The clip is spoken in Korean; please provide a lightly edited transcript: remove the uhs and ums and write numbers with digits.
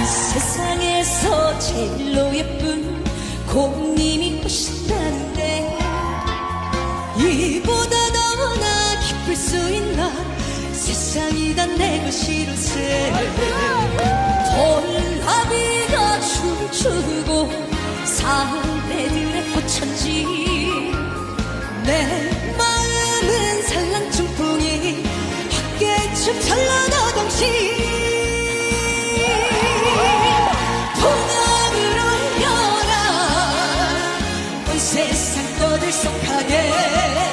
세상에서 제일로 예쁜 고님이 오신다는데 이보다 너나 기쁠 수 있나 세상이 다 내 것이로세 돌나비가 춤추고 사내들의 꽃천지 내 마음은 산란춤풍이 학계춤 찬란하동시 세상 떠들썩하게